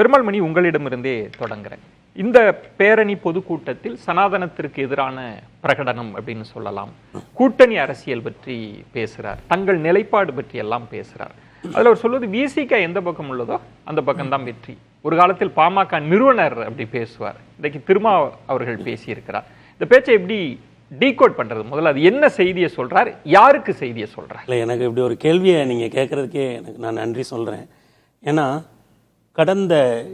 பெருமாள் மணி, உங்களிடமிருந்தே தொடங்குறேன். இந்த பேரணி பொதுக்கூட்டத்தில் சனாதனத்திற்கு எதிரான பிரகடனம் அப்படின்னு சொல்லலாம், கூட்டணி அரசியல் பற்றி பேசுறார், தங்கள் நிலைப்பாடு பற்றி எல்லாம் பேசுறார். அதுல அவர் சொல்வது விசிக எந்த பக்கம் உள்ளதோ அந்த பக்கம்தான் வெற்றி. ஒரு காலத்தில் பாமக நிறுவனர் அப்படி பேசுவார், இன்றைக்கு திருமா அவர்கள் பேசியிருக்கிறார். இந்த பேச்சை எப்படி டீகோட் பண்றது? முதல்ல அது என்ன செய்தியை சொல்றார், யாருக்கு செய்தியை சொல்றார்? இல்லை, எனக்கு இப்படி ஒரு கேள்வியை நீங்க கேட்கறதுக்கே எனக்கு நான் நன்றி சொல்றேன். ஏன்னா கடந்த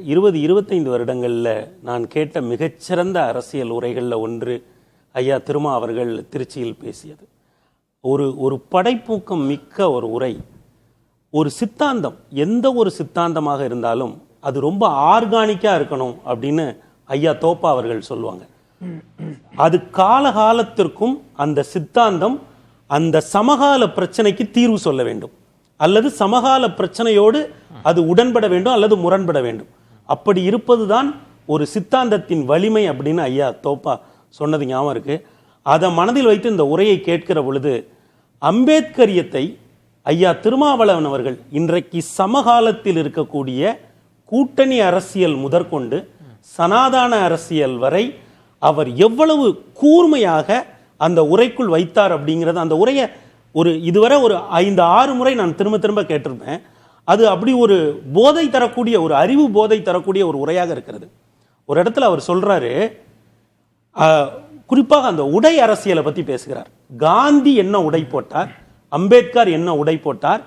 20-25 வருடங்களில் நான் கேட்ட மிகச்சிறந்த அரசியல் உரைகளில் ஒன்று ஐயா திருமா அவர்கள் திருச்சியில் பேசியது. ஒரு படைப்பூக்கம் மிக்க ஒரு உரை. ஒரு சித்தாந்தம், எந்த ஒரு சித்தாந்தமாக இருந்தாலும் அது ரொம்ப ஆர்கானிக்காக இருக்கணும் அப்படின்னு ஐயா தோப்பா அவர்கள் சொல்லுவாங்க. அது காலகாலத்திற்கும் அந்த சித்தாந்தம் அந்த சமகால பிரச்சனைக்கு தீர்வு சொல்ல வேண்டும், அல்லது சமகால பிரச்சனையோடு அது உடன்பட வேண்டும் அல்லது முரண்பட வேண்டும். அப்படி இருப்பதுதான் ஒரு சித்தாந்தத்தின் வலிமை அப்படின்னு ஐயா தோப்பா சொன்னது ஞாபகம் இருக்கு. அதை மனதில் வைத்து இந்த உரையை கேட்கிற பொழுது அம்பேத்கரியத்தை ஐயா திருமாவளவன் அவர்கள் இன்றைக்கு சமகாலத்தில் இருக்கக்கூடிய கூட்டணி அரசியல் முதற்கொண்டு சனாதன அரசியல் வரை அவர் எவ்வளவு கூர்மையாக அந்த உரைக்குள் வைத்தார் அப்படிங்கிறது. அந்த உரையை இதுவரை ஒரு 5-6 முறை நான் திரும்ப கேட்டிருப்பேன். அது அப்படி ஒரு போதை தரக்கூடிய, ஒரு அறிவு போதை தரக்கூடிய ஒரு உரையாக இருக்கிறது. ஒரு இடத்துல அவர் சொல்றாரு, குறிப்பாக அந்த உடை அரசியலை பத்தி பேசுகிறார். காந்தி என்ன உடை போட்டார், அம்பேத்கர் என்ன உடை போட்டார்,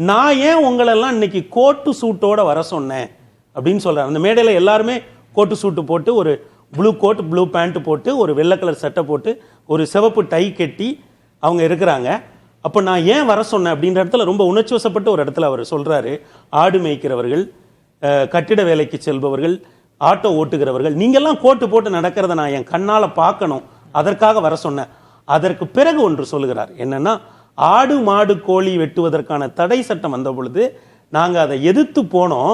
நான் ஏன் உங்களெல்லாம் இன்னைக்கு கோட்டு சூட்டோட வர சொன்னேன் அப்படின்னு சொல்றாரு. அந்த மேடையில எல்லாருமே கோட்டு சூட்டு போட்டு, ஒரு ப்ளூ கோட் ப்ளூ பேண்ட் போட்டு, ஒரு வெள்ளை கலர் சட்டை போட்டு, ஒரு சிவப்பு டை கட்டி அவங்க இருக்கிறாங்க. அப்போ நான் ஏன் வர சொன்னேன் அப்படின்ற இடத்துல ரொம்ப உணர்ச்சி வசப்பட்டு ஒரு இடத்துல அவர் சொல்றாரு, ஆடு மேய்க்கிறவர்கள், கட்டிட வேலைக்கு செல்பவர்கள், ஆட்டோ ஓட்டுகிறவர்கள், நீங்கெல்லாம் கோட்டு போட்டு நடக்கிறத நான் என் கண்ணால பார்க்கணும், அதற்காக வர சொன்னேன். அதற்கு பிறகு ஒன்று சொல்லுகிறார், என்னன்னா ஆடு மாடு கோழி வெட்டுவதற்கான தடை சட்டம் வந்த பொழுது நாங்க அதை எதிர்த்து போனோம்.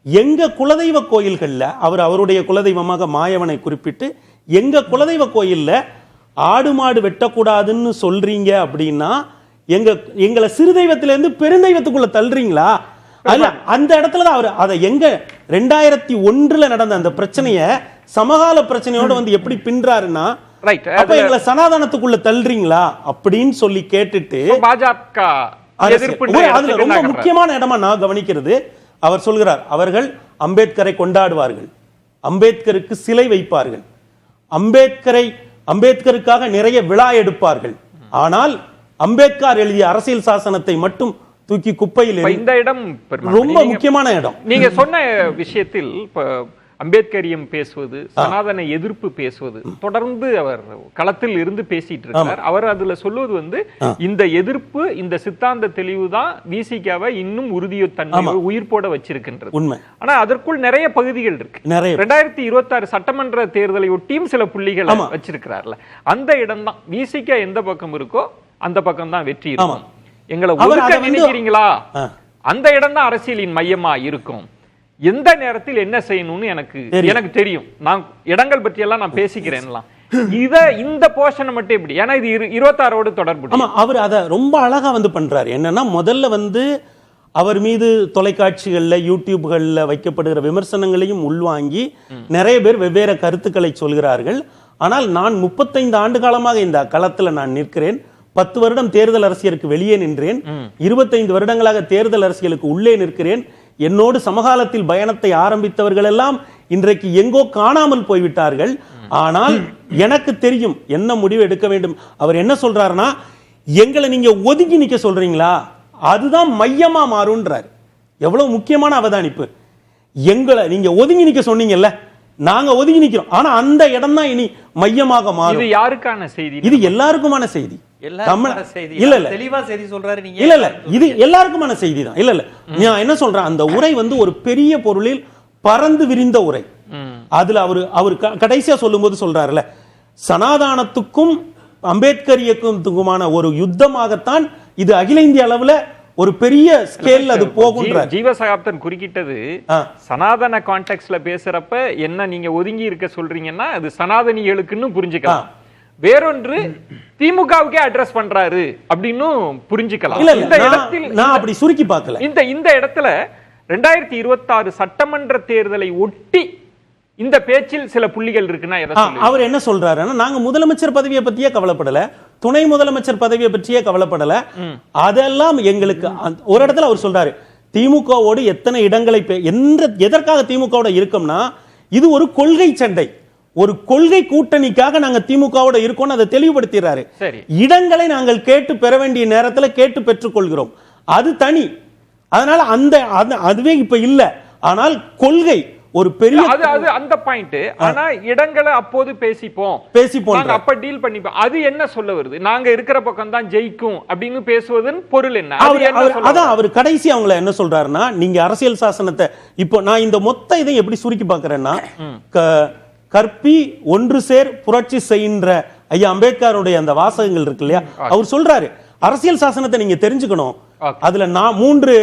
எங்க குலதெய்வ கோயில்கள்ல அவருடைய குலதெய்வமாக மாயவனை குறிப்பிட்டு, எங்க குலதெய்வ கோயில்ல ஆடு மாடு வெட்டக்கூடாதுன்னு சொல்றீங்க அப்படின்னா எங்களை சிறு தெய்வத்திலிருந்து பெருந்தெய்வத்துக்குள்ள தள்ளுறீங்களா? அந்த இடத்துலதான் அவர் அதை எங்க 2001 நடந்த அந்த பிரச்சனைய சமகால பிரச்சனையோட வந்து எப்படி பின்றாருன்னா, அப்ப எங்களை சனாதனத்துக்குள்ள தள்ளுறீங்களா அப்படின்னு சொல்லி கேட்டுட்டு பாஜக அதுல ரொம்ப முக்கியமான இடமா நான் கவனிக்கிறது, அவர் சொல்கிறார், அவர்கள் அம்பேத்கரை கொண்டாடுவார்கள், அம்பேத்கருக்கு சிலை வைப்பார்கள், அம்பேத்கருக்காக நிறைய விழா எடுப்பார்கள், ஆனால் அம்பேத்கர் எழுதிய அரசியல் சாசனத்தை மட்டும் தூக்கி குப்பையில். இந்த இடம் ரொம்ப முக்கியமான இடம். நீங்க சொன்ன விஷயத்தில் அம்பேத்கரியம் பேசுவது, சனாதன எதிர்ப்பு பேசுவது, தொடர்ந்து அவர் களத்தில் இருந்து பேசிட்டு இருக்கார். அவர் அதுல சொல்லுவது வந்து இந்த எதிர்ப்பு, இந்த சித்தாந்த தெளிவுதான் விசிகாவை இன்னும் உறுதியத்தன்மை உயிர்ப்போட வச்சிருக்கின்றது. உண்மை. ஆனா அதற்குள் நிறைய பகுதிகள் இருக்கு. 2026 சட்டமன்ற தேர்தலை ஒட்டியும் சில புள்ளிகளை வச்சிருக்கிறார்ல, அந்த இடம் தான் விசிகா எந்த பக்கம் இருக்கோ அந்த பக்கம் தான் வெற்றி இருக்கும். எங்களை ஒதுக்க நினைக்கிறீங்களா, அந்த இடம் தான் அரசியலின் மையமா இருக்கும். எந்த நேரத்தில் என்ன செய்யணும்னு எனக்கு தெரியும். நான் இடங்கள் பற்றி எல்லாம் நான் பேசிக்கிறேன். இந்த போர்ஷனை மட்டும் எப்படி, ஏன்னா இது 26 தொடர்பு. ஆமா, அவர் அதை ரொம்ப அழகா வந்து பண்றாரு. என்னன்னா, முதல்ல வந்து அவர் மீது தொலைக்காட்சிகள்ல யூடியூப்கள்ல வைக்கப்படுகிற விமர்சனங்களையும் உள்வாங்கி நிறைய பேர் வெவ்வேறு கருத்துக்களை சொல்கிறார்கள். ஆனால் நான் 35 ஆண்டு காலமாக இந்த களத்துல நான் நிற்கிறேன். 10 வருடம் தேர்தல் அரசியலுக்கு வெளியே நின்றேன், 25 வருடங்களாக தேர்தல் அரசியலுக்கு உள்ளே நிற்கிறேன். என்னோடு சமகாலத்தில் பயணத்தை ஆரம்பித்தவர்கள் எல்லாம் இன்றைக்கு எங்கோ காணாமல் போய்விட்டார்கள். ஆனால் எனக்கு தெரியும் என்ன முடிவு எடுக்க வேண்டும். அவர் என்ன சொல்றாருன்னா, எங்களை நீங்க ஒதுங்கி நிக்க சொல்றீங்களா, அதுதான் மையமா மாறும்ன்றார். எவ்வளவு முக்கியமான அவதானிப்பு. எங்களை நீங்க ஒதுங்கி நிக்க சொன்னீங்கல்ல, நாங்க ஒதுங்கி நிக்கிறோம், ஆனா அந்த இடம் தான் இனி மையமாக மாறும். இது யாருக்கான செய்தி? இது எல்லாருக்குமான செய்தி. இது எல்லாருக்குமான செய்தி தான். நான் என்ன சொல்றேன், அந்த உரை வந்து ஒரு பெரிய பொருளில் பறந்து விரிந்த உரை. அதுல அவர் கடைசியா சொல்லும் போது சொல்றாருல, சனாதானத்துக்கும் அம்பேத்கரியத்துக்குமான ஒரு யுத்தமாகத்தான் இது அகில இந்திய அளவுல ஒரு பெரிய ஸ்கேல் அது போகுன்றார். ஜீவசகாப்தன் குறுக்கிட்டது சனாதன கான்டெக்ஸ்ட்ல பேசுறப்ப என்ன நீங்க ஒதுங்கி இருக்க சொல்றீங்கன்னா அது சனாதனிகளுக்குன்னு புரிஞ்சுக்கலாம். வேறொன்று திமுகவுக்கே அட்ரஸ் பண்றாரு அப்படின்னு புரிஞ்சுக்கலாம். இந்த இடத்தில் நான் அப்படி சுருக்கி பார்க்கல. இந்த இடத்துல 2026 சட்டமன்ற தேர்தலை ஒட்டி இந்த பேச்சில் சில புள்ளிகள் இருக்குன்னா அவர் என்ன சொல்றாருன்னா, நாங்க முதலமைச்சர் பதவியை பத்தியே கவலைப்படல, துணை முதலமைச்சர் பதவியை பற்றியே கவலைப்படல, அதெல்லாம் எங்களுக்கு ஒரு இடத்துல அவர் சொல்றாரு, திமுகவோடு எத்தனை இடங்களை எதற்காக திமுகவோட இருக்கோம்னா இது ஒரு கொள்கை சண்டை, ஒரு கொள்கை கூட்டணிக்காக நாங்க திமுகவோட இருக்கோம், அதை தெளிவுபடுத்துறாரு. இடங்களை நாங்கள் கேட்டு பெற வேண்டிய நேரத்தில் கேட்டு பெற்றுக் கொள்கிறோம், அது தனி. அதனால அதுவே இப்ப இல்ல. ஆனால் கொள்கை ஒரு பெரிய அந்த பாயிண்ட். ஆனா இடங்களை அப்போது பேசிப்போம் அப்ப டீல் பண்ணிப்போம். அது என்ன சொல்ல வருது? நாங்க இருக்கிற பக்கம் தான் ஜெயிக்கும் அப்படின்னு பேசுவதன் பொருள் என்ன? அதான் அவர் கடைசி அவங்கள என்ன சொல்றாருன்னா, நீங்க அரசியல் சாசனத்தை இப்போ நான் இந்த மொத்த இதை எப்படி சுருக்கி பார்க்கிறேன்னா, கற்பி ஒன்று சேர் புரட்சி செய்கின்ற ஐயா அம்பேத்கருடைய அந்த வாசகங்கள் இருக்கு இல்லையா, அவர் சொல்றாரு அரசியல் சாசனத்தை நீங்க தெரிஞ்சுக்கணும், அதுல 3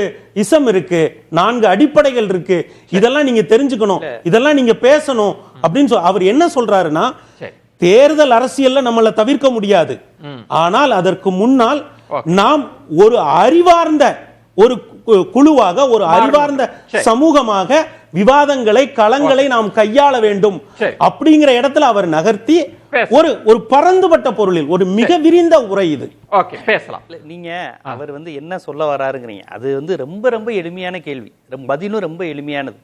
இசம் இருக்கு, 4 அடிப்படைகள் இருக்கு, இதெல்லாம் நீங்க தெரிஞ்சுக்கணும், இதெல்லாம் நீங்க பேசணும் அப்படின்னு அவர் என்ன சொல்றாருன்னா, தேர்தல் அரசியல்ல நம்மள தவிர்க்க முடியாது, ஆனால் அதற்கு முன்னால் நாம் ஒரு அறிவார்ந்த ஒரு குழுவாக, ஒரு அறிவார்ந்த சமூகமாக விவாதங்களை களங்களை நாம் கையாள வேண்டும் அப்படிங்கிற இடத்துல அவர் நகர்த்தி ஒரு பரந்துபட்ட பொருளில் ஒரு மிக விரிந்த உரை இது. ஓகே, பேசலாம். நீங்க அவர் என்ன சொல்ல வராருங்கிறீங்க, அது ரொம்ப ரொம்ப எளிமையான கேள்வி, பதிலும் ரொம்ப எளிமையானது.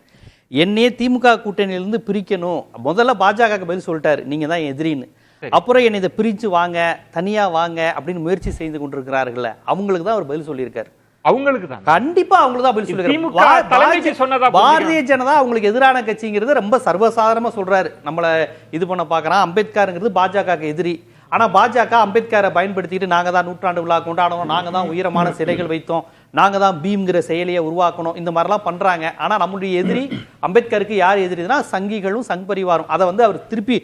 என்னையே திமுக கூட்டணியிலிருந்து பிரிக்கணும், முதல்ல பாஜக பதில் சொல்லிட்டாரு, நீங்க தான் எதிரின்னு. அப்புறம் என்னை இதை பிரிச்சு வாங்க, தனியா வாங்க அப்படின்னு முயற்சி செய்து கொண்டிருக்கிறார்கள், அவங்களுக்கு தான் அவர் பதில் சொல்லியிருக்காரு. அவங்களுக்கு தான் கண்டிப்பா அவங்களுக்கு தான் பதில் சொல்லிருக்காரு. பாரதிய ஜனதா அவங்களுக்கு எதிரான கட்சிங்கிறது ரொம்ப சர்வசாதாரணமா சொல்றாரு. நம்மள இது பண்ண பாக்குறான், அம்பேத்கர்ங்கிறது பாஜக எதிரி. ஆனா பாஜக அம்பேத்கரை பயன்படுத்திட்டு நாங்க தான் நூற்றாண்டு விழா கொண்டாடணும், நாங்க தான் உயரமான சிலைகள் வைத்தோம், நாங்க தான் பீம்ங்கிற செயலியை உருவாக்கணும், இந்த மாதிரிலாம் பண்றாங்க. ஆனா நம்முடைய எதிரி அம்பேத்கருக்கு யார் எதிரினா சங்கிகளும் சங் பரிவாரும். அதை அவர் திருப்பி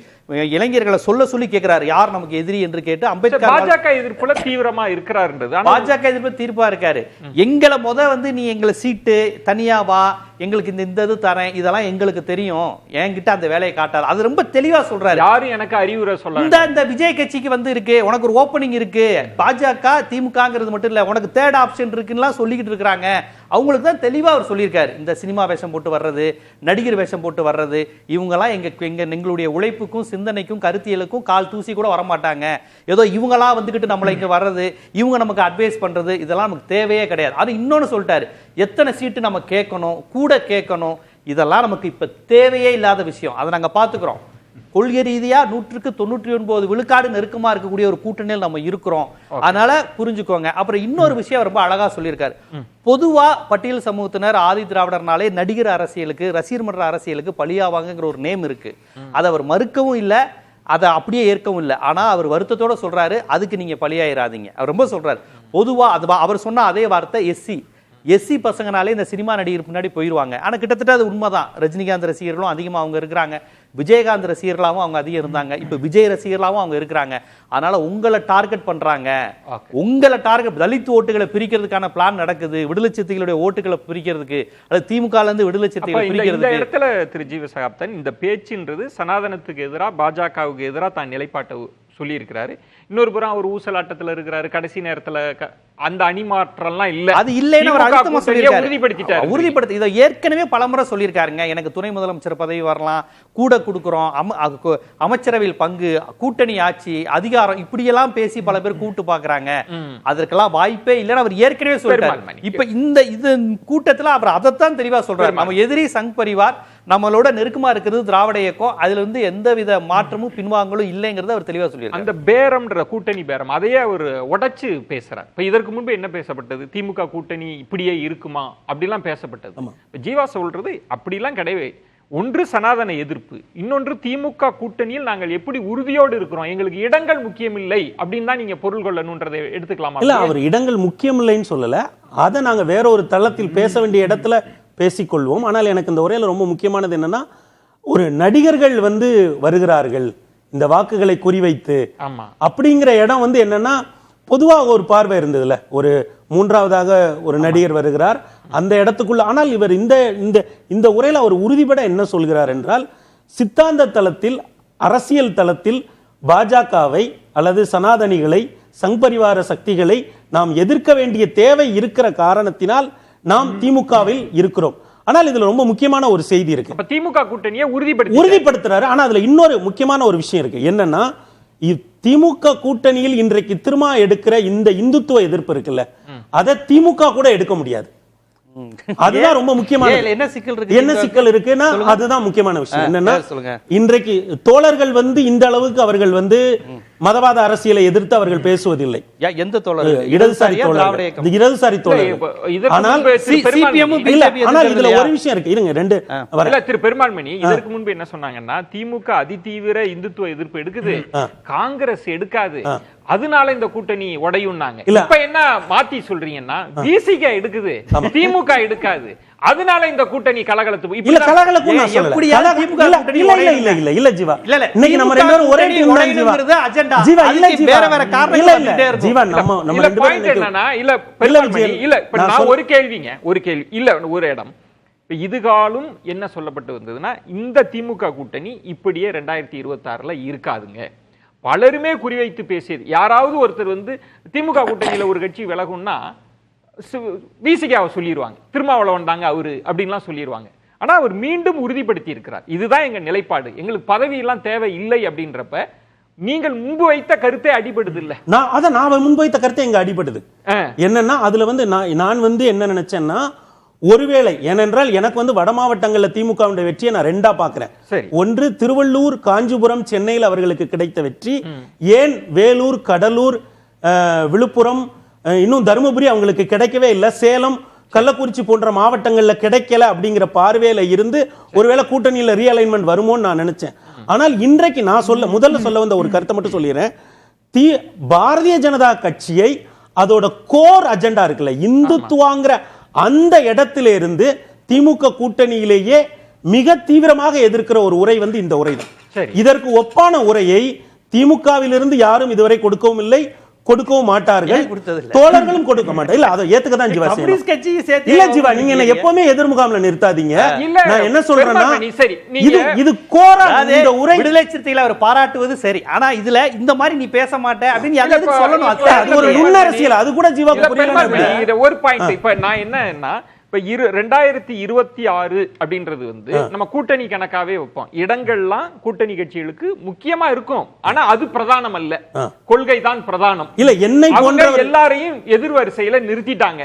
இளைஞர்களை சொல்லி கேட்கிறாரு, யார் நமக்கு எதிரி என்று கேட்டு அம்பேத்கர் பாஜக எதிர்ப்புல தீவிரமா இருக்கிறார். பாஜக எதிர்ப்பு தீர்ப்பா இருக்காரு. எங்களை நீ எங்களை சீட்டு தனியா வா, எங்களுக்கு இந்த இது தரேன், இதெல்லாம் எங்களுக்கு தெரியும், என்கிட்ட அந்த வேலையை காட்டாது, அது ரொம்ப தெளிவா சொல்றாரு. யாரும் எனக்கு அறிவுரை சொல்ல இந்த விஜய் கட்சிக்கு இருக்கு, உனக்கு ஒரு ஓப்பனிங் இருக்கு, பாஜக திமுகங்கிறது மட்டும் இல்ல, உனக்கு தேர்ட் ஆப்ஷன் இருக்குன்னு சொல்லிக்கிட்டு இருக்காங்க. அவங்களுக்கு தான் தெளிவா அவர் சொல்லியிருக்காரு. இந்த சினிமா வேஷம் போட்டு வர்றது, நடிகர் வேஷம் போட்டு வர்றது, இவங்கெல்லாம் எங்களுடைய உழைப்புக்கும் சிந்தனைக்கும் கருத்தியலுக்கும் கால் தூசி கூட வரமாட்டாங்க. ஏதோ இவங்களா வந்துகிட்டு நம்மள இங்க வர்றது, இவங்க நமக்கு அட்வைஸ் பண்றது, இதெல்லாம் நமக்கு தேவையே கிடையாது. அது இன்னொன்னு சொல்லிட்டாரு, எத்தனை சீட்டு நம்ம கேட்கணும், கூட கேட்கணும், இதெல்லாம் நமக்கு இப்ப தேவையே இல்லாத விஷயம். அதை நாங்க பாத்துக்கிறோம். கொள்கை ரீதியா 199 விழுக்காடு நெருக்கமா இருக்கக்கூடிய ஒரு கூட்டணியில் நம்ம இருக்கிறோம். அதனால புரிஞ்சுக்கோங்க. அப்புறம் இன்னொரு விஷயம் ரொம்ப அழகா சொல்லியிருக்காரு. பொதுவா பட்டியல் சமூகத்தினர் ஆதி திராவிடர்னாலே நடிகர் அரசியலுக்கு, ரசிகர் மன்ற அரசியலுக்கு பலியாவாங்கிற ஒரு நேம் இருக்கு. அதை அவர் மறுக்கவும் இல்லை, அதை அப்படியே ஏற்கவும் இல்லை. ஆனா அவர் வருத்தத்தோட சொல்றாரு, அதுக்கு நீங்க பலியாயிராதீங்க. அவர் ரொம்ப சொல்றாரு. பொதுவா அவர் சொன்ன அதே வார்த்தை எஸ்சி பசங்கனாலே இந்த சினிமா நடிகர் பின்னாடி போயிடுவாங்க. ஆனா கிட்டத்தட்ட அது உண்மைதான். ரஜினிகாந்த் ரசிகர்களும் அதிகமா அவங்க இருக்கிறாங்க, விஜயகாந்த் ரசிகர்களாகவும் அவங்க அதிகம் இருந்தாங்க, இப்ப விஜய் ரசிகர்களாகவும் அவங்க இருக்கிறாங்க. அதனால உங்களை டார்கெட் பண்றாங்க, உங்களை டார்கெட் தலித் ஓட்டுகளை பிரிக்கிறதுக்கான பிளான் நடக்குது, விடுதலை சிறுத்தைகளுடைய ஓட்டுகளை பிரிக்கிறதுக்கு, அல்லது திமுக இருந்து விடுதலை சிறுத்தைகளை பிரிக்கிறதுக்கு. இந்த இடத்துல திரு ஜீவ சகாப்தன் இந்த பேச்சுன்றது சனாதனத்துக்கு எதிராக பாஜகவுக்கு எதிராக தான் நிலைப்பாட்டை சொல்லி இருக்கிறாரு. இன்னொரு புறம் அவர் ஊசலாட்டத்தில் இருக்கிறாரு. கடைசி நேரத்துல அந்த அணிமாற்றம்லாம் இல்ல, அது இல்லைன்னு அவர் அழுத்தமா சொல்லியிருக்காரு, உறுதிப்படுத்தி. இதை ஏற்கனவே பலமுறை சொல்லியிருக்காருங்க. எனக்கு துணை முதலமைச்சர் பதவி வரலாம், கூட கொடுக்குறோம், அமைச்சரவையில் பங்கு, கூட்டணி ஆட்சி, அதிகாரம், இப்படியெல்லாம் பேசி பல பேர் கூட்டு பாக்குறாங்க. அதற்கெல்லாம் வாய்ப்பே இல்லைன்னு அவர் ஏற்கனவே சொல்லிட்டாரு. இப்ப இது கூட்டத்துல அவர் அதைத்தான் தெளிவா சொல்றாரு. நம்ம எதிரி சங் பரிவார், நம்மளோட நெருக்கமா இருக்கிறது திராவிட இயக்கம், அதுல இருந்து எந்தவித மாற்றமும் பின்வாங்கலும் இல்லைங்கிறத அவர் தெளிவா சொல்லியிருக்காரு. அந்த பேரம்ன்ற கூட்டணி பேரம் அதையே அவர் உடைச்சு பேசுறார். இப்ப இதற்கு முன்பு என்ன பேசப்பட்டது, திமுக கூட்டணி இப்படியே இருக்குமா அப்படிலாம் பேசப்பட்டது. ஜீவா சொல்றது அப்படிலாம் கிடையவே. ஒன்று சனாதன எதிர்ப்பு, இன்னொன்று திமுக கூட்டணியில் நாங்கள் எப்படி உறுதியோடு இருக்கிறோம், எங்களுக்கு இடங்கள் முக்கியம் இல்லை அப்படின்னு தான் நீங்க பொருள் கொள்ளணும்ன்றதை எடுத்துக்கலாமா? இல்ல, அவர் இடங்கள் முக்கியம் இல்லைன்னு சொல்லல, அதை நாங்க வேற ஒரு தளத்தில் பேச வேண்டிய இடத்துல பேசிக்கொள்வோம். ஆனால் எனக்கு இந்த உரையில ரொம்ப முக்கியமானது என்னன்னா, ஒரு நடிகர்கள் வருகிறார்கள் இந்த வாக்குகளை குறிவைத்து அப்படிங்கிற இடம் என்னன்னா, பொதுவாக ஒரு பார்வை இருந்ததுல, ஒரு மூன்றாவதாக ஒரு நடிகர் வருகிறார் அந்த இடத்துக்குள்ள. ஆனால் இவர் இந்த உரையில அவர் உறுதிபட என்ன சொல்கிறார் என்றால், சித்தாந்த தளத்தில், அரசியல் தளத்தில் பாஜகவை அல்லது சனாதனிகளை, சங்பரிவார சக்திகளை நாம் எதிர்க்க வேண்டிய தேவை இருக்கிற காரணத்தினால் நாம் திமுகவில் இருக்கிறோம். ஆனால் இதுல ரொம்ப முக்கியமான ஒரு செய்தி இருக்கு. அப்ப திமுக கூட்டணியை உறுதிப்படுத்துறாரு. ஆனா அதுல இன்னொரு முக்கியமான ஒரு விஷயம் இருக்கு. என்னன்னா, திமுக கூட்டணியில் இன்றைக்கு திருமா எடுக்கிற இந்த இந்துத்துவ எதிர்ப்பு இருக்குல்ல, அதை திமுக கூட எடுக்க முடியாது. அதுதான் ரொம்ப முக்கியமான. என்ன சிக்கல் இருக்குன்னா அதுதான் முக்கியமான விஷயம். என்னன்னா, இன்றைக்கு தோழர்கள் இந்த அளவுக்கு அவர்கள் மதவாத அரசியலை எதிர்த்து அவர்கள் பேசுவதில்லை. எந்த தோழர்? இடதுசாரி தோழர்கள். ஆனால் இதுல ஒரு விஷயம் இருக்கு. இருங்க, ரெண்டு திரு பெருமாள்மணி இதற்கு முன்பு என்ன சொன்னாங்கன்னா, திமுக அதிதீவிர இந்துத்துவ எதிர்ப்பு எடுக்குது, காங்கிரஸ் எடுக்காது, அதனால இந்த கூட்டணி உடையும்னாங்க. இப்ப என்ன மாத்தி சொல்றீங்கன்னா, விசிக எடுக்குது, திமுக எடுக்காது, அதனால இந்த கூட்டணி கலகலத்து. இல்ல கலகலக்கும் நான் சொல்லல. இல்ல ஜீவா, இன்னைக்கு நம்ம ரெண்டு பேரும் ஒரே டீம் தான் ஜீவா. ஜீவா இல்ல ஜீவா, வேற வேற காரணங்கள் இல்ல ஜீவா. நம்ம ரெண்டு பாயிண்ட் என்னன்னா, இல்ல பெருமாள்மணி இல்ல, இப்ப நான் ஒரு கேள்வி இல்ல ஒரு இடம் இதுகாலும் என்ன சொல்லப்பட்டு வந்ததுன்னா, இந்த திமுக கூட்டணி இப்படியே 2026ல இருக்காதுங்க. பலருமே குறிவைத்து பேசியது. யாராவது ஒருத்தர் திமுக கூட்டணியில ஒரு கட்சி விலகும்னா விசிகாவை சொல்லிடுவாங்க, திருமாவளவன் தாங்க அவரு அப்படின்லாம் சொல்லிடுவாங்க. ஆனா அவர் மீண்டும் உறுதிப்படுத்தி இருக்கிறார், இதுதான் எங்க நிலைப்பாடு, எங்களுக்கு பதவி எல்லாம் தேவை இல்லை அப்படின்றப்ப நீங்கள் முன்பு வைத்த கருத்தை அடிபடுது இல்ல. நான் முன்பு வைத்த கருத்தை எங்க அடிபடுது என்னன்னா, அதுல நான் என்ன நினைச்சேன்னா, ஒருவேளை ஏனென்றால் எனக்கு வட மாவட்டங்கள்ல திமுக வெற்றியை நான் ரெண்டா பாக்குறேன். ஒன்று திருவள்ளூர், காஞ்சிபுரம், சென்னையில் அவர்களுக்கு கிடைத்த வெற்றி, ஏன் வேலூர், கடலூர், விழுப்புரம், இன்னும் தருமபுரி அவங்களுக்கு கிடைக்கவே இல்லை, சேலம், கள்ளக்குறிச்சி போன்ற மாவட்டங்கள்ல கிடைக்கல அப்படிங்கிற பார்வையில இருந்து ஒருவேளை கூட்டணியில ரீஅலைன்மெண்ட் வருமோன்னு நான் நினைச்சேன். ஆனால் இன்றைக்கு நான் முதல்ல சொல்ல வந்த ஒரு கருத்தை மட்டும் சொல்லிடுறேன். பாரதிய ஜனதா கட்சியை அதோட கோர் அஜெண்டா இருக்குல்ல, இந்துத்துவாங்கிற அந்த இடத்தில இருந்து திமுக கூட்டணியிலேயே மிக தீவிரமாக எதிர்க்கிற ஒரு உரை இந்த உரை தான். இதற்கு ஒப்பான உரையை திமுகவிலிருந்து யாரும் இதுவரை கொடுக்கவும் இல்லை, கொடுக்கவும் மாட்டார்கள், தோழர்களும் கொடுக்க மாட்டாங்க. இல்ல அதை ஏத்துக்க தான் ஜீவா செய்யணும். இல்ல ஜீவா, நீங்க என்ன எப்பவுமே எதிர்முகாம்ல நிறுத்தாதீங்க. நான் என்ன சொல்றேன்னா, இது கோரா இந்த உரை விடுதலை சிறுத்தைகளை அவர் பாராட்டுவது சரி, ஆனா இதுல இந்த மாதிரி நீ பேச மாட்டே அப்படின்னு எதுக்கு சொல்லணும்? அது ஒரு நுண்ணரசியல். அது கூட ஜீவாக்கு புரியல. ஒரு பாயிண்ட் இப்ப நான் என்னன்னா, இப்ப 2026 அப்படின்றது நம்ம கூட்டணி கணக்காவே வைப்போம். இடங்கள்லாம் கூட்டணி கட்சிகளுக்கு முக்கியமா இருக்கும், ஆனா அது பிரதானம் அல்ல, கொள்கை தான் பிரதானம். இல்ல என்னை போன்ற எல்லாரையும் எதிர்வரிசையில நிறுத்திட்டாங்க.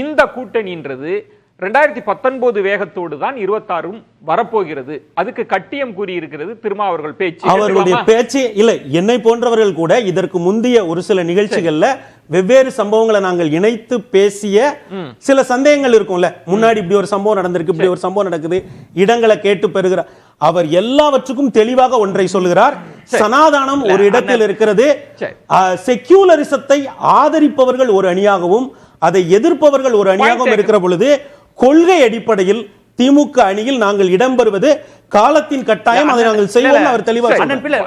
இந்த கூட்டணின்றது 2019 வேகத்தோடு தான் 26 வரப்போகிறது. அதுக்கு கட்டியம் கூறி இருக்கிறது திருமாவர்கள் பேச்சு. அவர்களுடைய பேச்சு இல்ல, என்னை போன்றவர்கள் கூட இதற்கு முந்தைய ஒரு சில நிகழ்ச்சிகள்ல வெவ்வேறு சம்பவங்களை நாங்கள் இணைத்து பேசிய சில சந்தேகங்கள் இருக்கும்ல, முன்னாடி இப்படி ஒரு சம்பவம் நடந்திருக்கு, இப்படி ஒரு சம்பவம் நடக்குது, இடங்களை கேட்டு பெறுகிறார். அவர் எல்லாவற்றுக்கும் தெளிவாக ஒன்றை சொல்லுகிறார், சனாதானம் ஒரு இடத்தில் இருக்கிறது, செக்யூலரிசத்தை ஆதரிப்பவர்கள் ஒரு அணியாகவும் அதை எதிர்ப்பவர்கள் ஒரு அணியாகவும் இருக்கிற பொழுது கொள்கை அடிப்படையில் திமுக அணியில் நாங்கள் இடம்பெறுவது காலத்தின் கட்டாயம், அதை நாங்கள் செய்வோம். அவர் தெளிவாக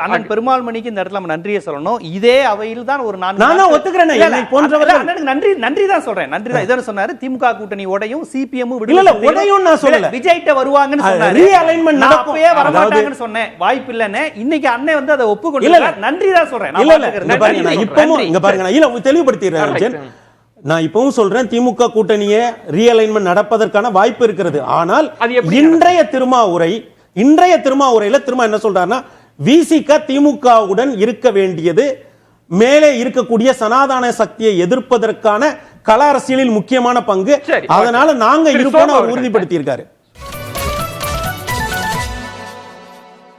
அண்ணன் பெருமாள்மணிக்கு இந்த இடத்துல நன்றியை சொல்லணும். இதே அவையில் தான் ஒரு நானா ஒத்துக்கிறேன், என்னை போன்றவர்கள் நன்றி தான் சொல்றேன். நன்றி தான் இதான் சொன்னாரு. திமுக கூட்டணி உடையும், சிபிஎம் இல்ல உடையும் நான் சொல்லல, விஜய்ட்ட வருவாங்கன்னு சொன்னாரு, ரீஅலைன்மென்ட் நடக்கவே வர மாட்டாங்கன்னு சொன்னேன், வாய்ப்பு இல்லன்னு. இன்னைக்கு அண்ணன் அதை ஒப்புக்கொண்டார். நன்றி தான் சொல்றேன். இப்பவும் இங்க பாருங்க, இல்ல தெளிவுபடுத்திடுறேன். நான் இப்பவும் சொல்றேன், திமுக கூட்டணியே ரீஅலைன்மென்ட் நடப்பதற்கான வாய்ப்பு இருக்கிறது. ஆனால் இன்றைய திருமாவுரையில திருமா என்ன சொல்றாருன்னா, விசிக திமுகவுடன் இருக்க வேண்டியது மேலே இருக்கக்கூடிய சனாதன சக்தியை எதிர்ப்பதற்கான கள அரசியலில் முக்கியமான பங்கு, அதனால நாங்க இருப்போம் உறுதிப்படுத்தி இருக்காரு.